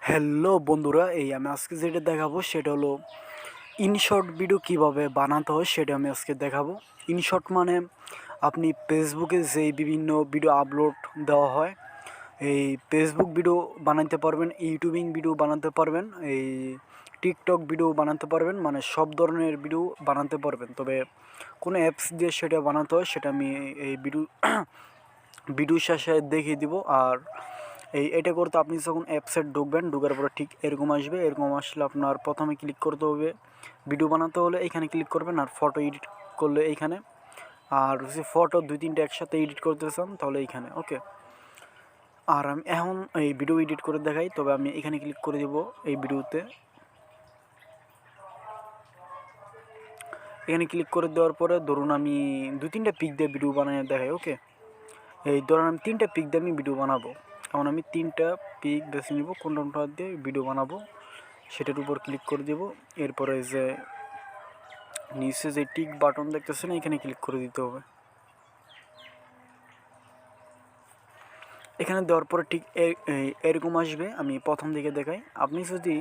Hello বন্ধুরা, আমি আজকে যেটা দেখাবো সেটা হলো ইনশট ভিডিও কিভাবে বানাতে হয় সেটা আমি আজকে দেখাবো। ইনশট মানে আপনি ফেসবুকে যেই বিভিন্ন ভিডিও আপলোড দেওয়া হয়, এই ফেসবুক ভিডিও বানাতে পারবেন, ইউটিউবিং ভিডিও বানাতে পারবেন, এই টিকটক ভিডিও বানাতে পারবেন, মানে সব ধরনের ভিডিও বানাতে পারবেন। তবে কোনো অ্যাপস দিয়ে সেটা বানাতে হয় সেটা আমি এই ভিডিও শেষে দেখিয়ে দিব। আর এটা করতে আপনি যখন অ্যাপসে ঢুকবেন, ঢুকার পরে ঠিক এরকম আসবে। এরকম আসলে আপনার প্রথমে ক্লিক করতে হবে, ভিডিও বানাতে হলে এইখানে ক্লিক করবেন, আর ফটো এডিট করলে এইখানে, আর যদি ফটো 2-3টা একসাথে এডিট করতে চান তাহলে এইখানে। ওকে, আর আমি এখন এই ভিডিও এডিট করে দেখাই। তবে আমি এখানে ক্লিক করে দেব এই ভিডিওতে। এখানে ক্লিক করে দেওয়ার পরে ধরুন আমি 2-3টা পিক দিয়ে ভিডিও বানিয়ে দেখাই। ওকে, এই ধরুন আমি 3টা পিক দিয়ে আমি ভিডিও বানাবো। এখন আমি 3টা পিক বেছে নিব, কোনটা দিয়ে ভিডিও বানাবো সেটার উপর ক্লিক করে দেব। এরপরে যে নিচে যে টিক বাটন দেখতেছেন এখানে ক্লিক করে দিতে হবে। এখানে দেওয়ার পরে ঠিক এরকম আসবে। আমি প্রথম দিকে দেখাই। আপনি যদি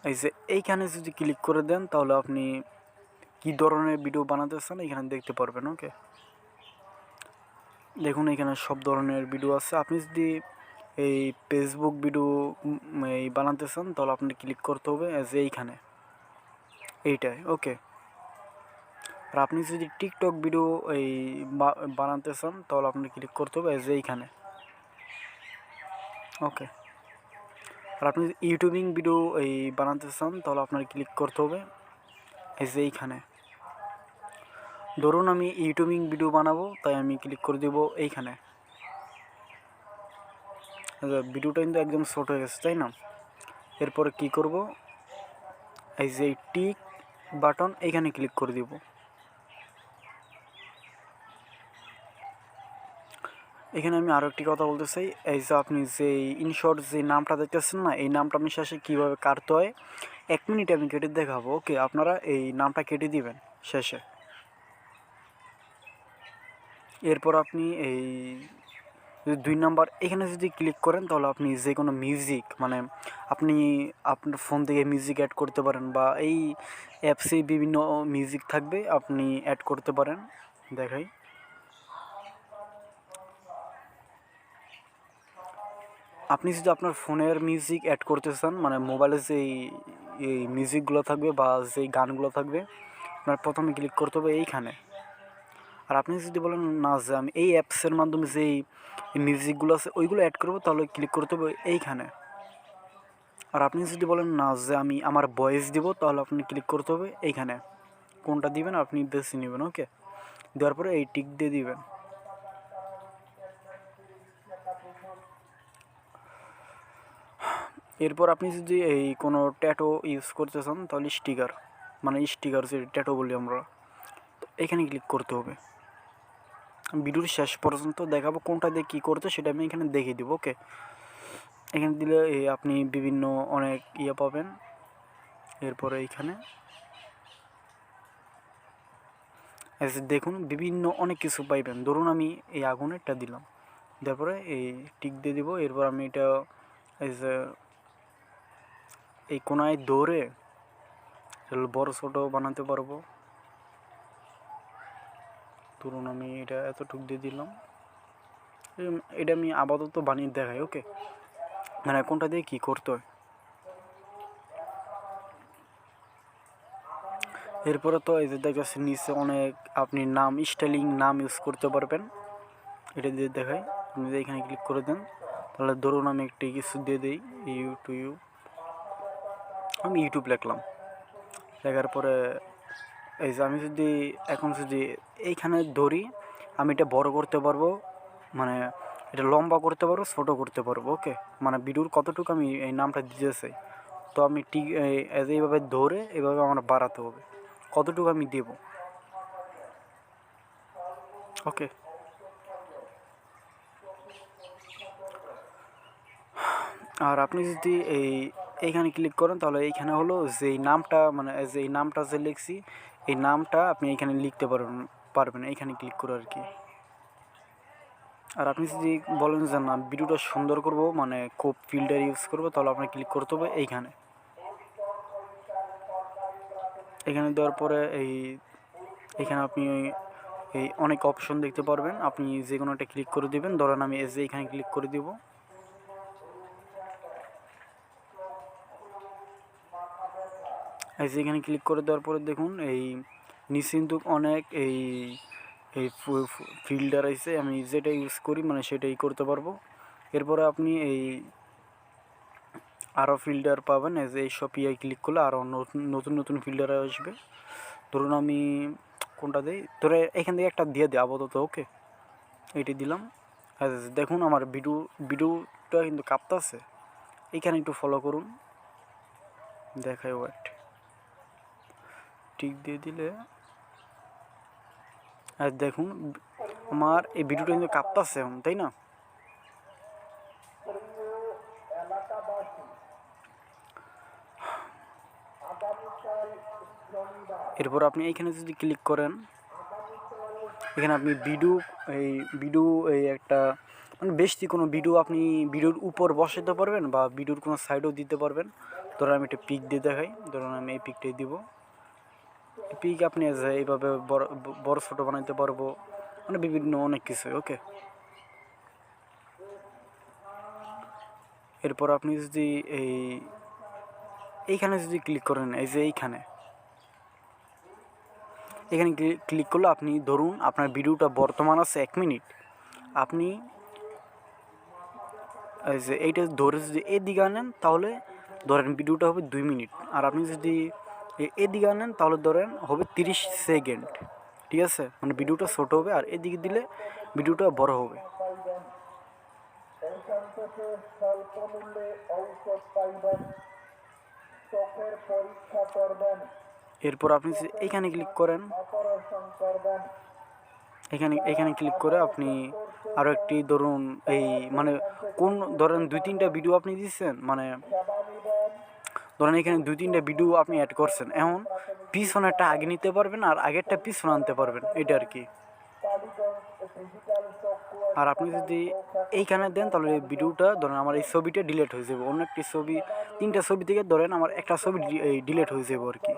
এই যে এইখানে যদি ক্লিক করে দেন তাহলে আপনি কি ধরনের ভিডিও বানাতে চান এখানে দেখতে পারবেন। ওকে, দেখুন এখানে সব ধরনের ভিডিও আছে। আপনি যদি এই ফেসবুক ভিডিও এই বানাতে চান তাহলে আপনি ক্লিক করতে হবে যে এইখানে, এইটাই। ওকে, আর আপনি যদি টিকটক ভিডিও এই বানাতে চান তাহলে আপনি ক্লিক করতে হবে যে এইখানে। ওকে, আর আপনি যদি ইউটিউবিং ভিডিও এই বানাতে চান তাহলে আপনার ক্লিক করতে হবে এই যে এইখানে। ধরুন আমি ইউটিউবিং ভিডিও বানাবো, তাই আমি ক্লিক করে দেবো এইখানে। ভিডিওটা কিন্তু একদম ছোট হয়ে গেছে, তাই না? এরপরে কি করব, এই যে টিক বাটন এইখানে ক্লিক করে দিব। এখানে আমি আরও একটি কথা বলতে চাই, এই যে আপনি যে ইনশট যে নামটা দেখতেছেন না, এই নামটা আমি শেষে কীভাবে কাটতে হয় 1 মিনিট আমি কেটে দেখাবো। ওকে, আপনারা এই নামটা কেটে দিবেন শেষে। এরপর আপনি এই 2 নাম্বার এখানে যদি ক্লিক করেন তাহলে আপনি যে কোনো মিউজিক, মানে আপনি আপনার ফোন থেকে মিউজিক অ্যাড করতে পারেন, বা এই অ্যাপসে বিভিন্ন মিউজিক থাকবে আপনি অ্যাড করতে পারেন। দেখাই, আপনি যদি আপনার ফোনের মিউজিক অ্যাড করতে চান, মানে মোবাইলে যেই এই মিউজিকগুলো থাকবে বা যেই গানগুলো থাকবে, আপনার প্রথমে ক্লিক করতে হবে এইখানে। আর আপনি যদি বলেন না যে আমি এই অ্যাপসের মাধ্যমে যেই মিউজিকগুলো আছে ওইগুলো অ্যাড করবো, তাহলে ক্লিক করতে হবে এইখানে। আর আপনি যদি বলেন না যে আমি আমার ভয়েস দিব, তাহলে আপনি ক্লিক করতে হবে এইখানে। কোনটা দিবেন আপনি বেছে নেবেন। ওকে, দেওয়ার পরে এই টিক দিয়ে দিবেন। এরপর আপনি যদি এই কোনো ট্যাটো ইউজ করতে চান তাহলে স্টিকার, মানে স্টিকার যে ট্যাটো বলি আমরা, তো এখানে ক্লিক করতে হবে। ভিডিওর শেষ পর্যন্ত দেখাবো কোনটা দিয়ে কী করতে, সেটা আমি এখানে দেখিয়ে দেবো। ওকে, এখানে দিলে আপনি বিভিন্ন অনেক পাবেন। এরপরে এইখানে দেখুন বিভিন্ন অনেক কিছু পাইবেন। ধরুন আমি এই আগুনেরটা দিলাম, তারপরে এই টিক দিয়ে দিব। এরপর আমি এটা এই যে এই কোনায় দৌড়ে বড় ছোটো বানাতে পারবো। ধরুন আমি এটা এতটুক দিয়ে দিলাম। এটা আমি আপাতত বানিয়ে দেখাই। ওকে, মানে কোনটা দিয়ে কী করতে হয়। এরপরে তো এই যে দেখতেছেন নিচে অনেক আপনি নাম স্টাইলিং নাম ইউজ করতে পারবেন। এটা দিয়ে দেখাই, আপনি যদি এখানে ক্লিক করে দেন তাহলে ধরুন আমি একটি কিছু দিয়ে দিই, আমি ইউটিউব লিখলাম। লেখার পরে এই যে আমি যদি এখন যদি এইখানে ধরি, আমি এটা বড় করতে পারবো, মানে এটা লম্বা করতে পারবো, ছোটো করতে পারবো। ওকে, মানে ভিডিওর কতটুকু আমি এই নামটা দিতে চাই, তো আমি ঠিক এইভাবে ধরে এভাবে আমার বাড়াতে হবে কতটুকু আমি দেব। ওকে, আর আপনি যদি এইখানে ক্লিক করেন তাহলে এইখানে হলো যেই নামটা, মানে যেই নামটা যে লিখছি এই নামটা আপনি এইখানে লিখতে পারবেন এইখানে ক্লিক করে আর কি। আর আপনি যদি বলেন যে না ভিডিওটা সুন্দর করব, মানে খুব ফিল্টার ইউজ করব, তাহলে আপনাকে ক্লিক করতে হবে এইখানে। এখানে দেওয়ার পরে এইখানে আপনি এই অনেক অপশন দেখতে পারবেন, আপনি যে কোনো একটা ক্লিক করে দিবেন। ধরেন আমি এই যে এখানে ক্লিক করে দিব। এই যে এখানে ক্লিক করে দেওয়ার পরে দেখুন এই নিচে কিন্তু অনেক এই এই ফিল্টার আছে, আমি যেটা ইউজ করি মানে সেটাই করতে পারবো। এরপরে আপনি এই আরও ফিল্টার পাবেন, এই যে এই সব ইয়ায় ক্লিক করলে আরও নতুন নতুন ফিল্টার আসবে। ধরুন আমি কোনটা দিই, ধরে এখান থেকে একটা দিয়ে দিই আপাতত। ওকে, এটি দিলাম। দেখুন আমার ভিডিওটা কিন্তু কাঁপতাছে। এইখানে একটু ফলো করুন, দেখায় ওয়েট টিক দিয়ে দিলে। আর দেখুন আমার এই ভিডিওটা কিন্তু কাঁপতাছে এখন, তাই না? এরপর আপনি এইখানে যদি ক্লিক করেন, এখানে আপনি ভিডিও এই একটা মানে বেশি কোনো ভিডিও আপনি ভিডিওর উপর বসাতে পারবেন বা ভিডিওর কোনো সাইডও দিতে পারবেন। ধরুন আমি একটা পিক দিয়ে দেখাই, ধরুন আমি এই পিকটাই দিব। পিক আপনি এইভাবে বড় ছোটো বানাইতে পারবো, মানে বিভিন্ন অনেক কিছু। ওকে, এরপর আপনি যদি এইখানে যদি ক্লিক করেন, এই যে এখানে ক্লিক করলে আপনি ধরুন আপনার ভিডিওটা বর্তমান আছে 1 মিনিট, আপনি এই যে এইটা ধরে যদি এদিকে আনেন তাহলে ধরেন ভিডিওটা হবে 2 মিনিট, আর আপনি যদি এদিকে আনেন তাহলে ধরেন হবে 30 সেকেন্ড। ঠিক আছে, মানে ভিডিওটা ছোট হবে, আর এদিকে দিলে ভিডিওটা বড় হবে। এরপর আপনি এইখানে ক্লিক করেন, এখানে ক্লিক করে আপনি আরও একটি ধরুন এই মানে কোন ধরেন 2-3টা ভিডিও আপনি দিচ্ছেন, মানে ধরেন এখানে 2-3টা ভিডিও আপনি অ্যাড করছেন, এখন পিছনেরটা আগে নিতে পারবেন আর আগেরটা পিছনে আনতে পারবেন, এটা আর কি। আর আপনি যদি এইখানে দেন তাহলে এই ভিডিওটা ধরেন আমার এই ছবিটা ডিলিট হয়ে যাবে, অন্য একটি ছবি 3টা ছবি থেকে ধরেন আমার একটা ছবি ডিলিট হয়ে যাবে আর কি।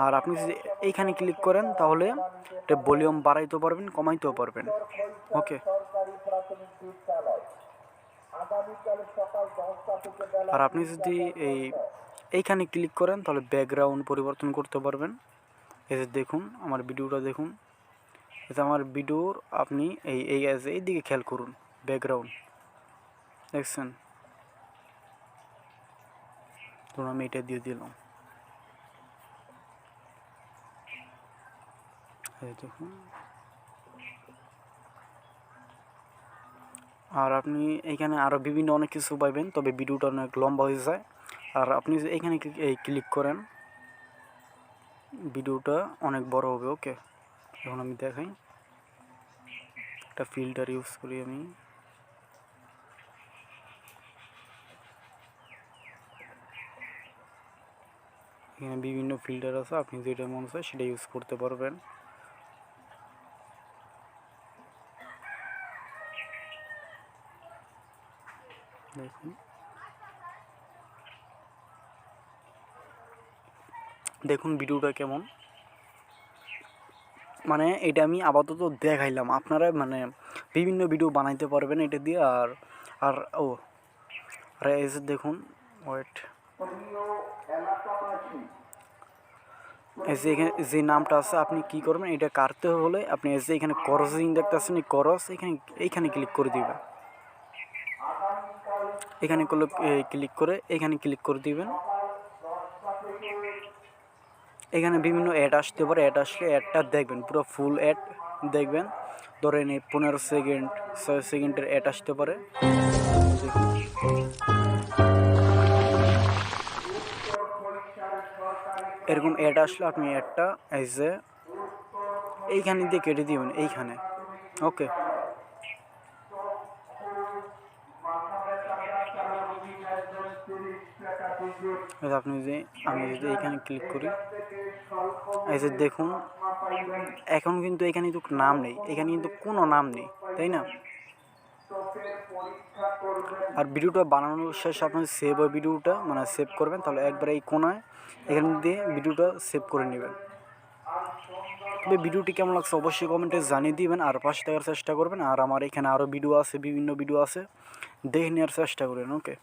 আর আপনি যদি এইখানে ক্লিক করেন তাহলে এটা ভলিউম বাড়াইতেও পারবেন, কমাইতেও পারবেন। ওকে, আর আপনি যদি এইখানে ক্লিক করেন তাহলে ব্যাকগ্রাউন্ড পরিবর্তন করতে পারবেন। এই যে দেখুন আমার ভিডিওটা দেখুন, এটা আমার ভিডিওর আপনি এই দিকে খেয়াল করুন, ব্যাকগ্রাউন্ড দেখছেন? ধরুন আমি এটা দিয়ে দিলাম, দেখুন। আর আপনি এইখানে আরও বিভিন্ন অনেক কিছু পাইবেন, তবে ভিডিওটা অনেক লম্বা হয়ে যায়। আর আপনি যদি এইখানে ক্লিক করেন ভিডিওটা অনেক বড় হবে। ওকে, এখন আমি দেখাই, একটা ফিল্টার ইউজ করি আমি। এখানে বিভিন্ন ফিল্টার আছে, আপনি যেটা মন চায় সেটা ইউজ করতে পারবেন। দেখুন ভিডিওটা কেমন, মানে এটা আমি আপাতত দেখাইলাম, আপনারা মানে বিভিন্ন ভিডিও বানাইতে পারবেন এটা দিয়ে। আর আর ও আর এই যে দেখুন ওয়েট, এই যে এখানে যে নামটা আছে আপনি কি করবেন, এটা কাটতে হলে আপনি এই যে এখানে করসিং দেখতেছেন, এই করস এইখানে ক্লিক করে দিবেন। এখানে ক্লিক করে এখানে ক্লিক করে দিবেন। এখানে বিভিন্ন অ্যাড আসতে পারে, অ্যাড আসলে অ্যাডটা দেখবেন, পুরো ফুল অ্যাড দেখবেন। ধরেন এই 15 সেকেন্ড 6 সেকেন্ডের অ্যাড আসতে পারে। এরকম অ্যাড আসলে আপনি অ্যাডটা এই যে এইখানে দিয়ে কেটে দিবেন এইখানে। ওকে, আপনি আমি যদি এইখানে ক্লিক করি, এই যে দেখুন এখন কিন্তু এখানে কিন্তু নাম নেই, এখানে কিন্তু কোনো নাম নেই, তাই না? আর ভিডিওটা বানানোর শেষে আপনি সেভ ওই ভিডিওটা মানে সেভ করবেন, তাহলে একবার এই কোনায় এখান দিয়ে ভিডিওটা সেভ করে নেবেন। তবে ভিডিওটি কেমন লাগছে অবশ্যই কমেন্টে জানিয়ে দিবেন, আর পাশে থাকার চেষ্টা করবেন। আর আমার এখানে আরও ভিডিও আছে, বিভিন্ন ভিডিও আছে, দেখে নেওয়ার চেষ্টা করবেন। ওকে।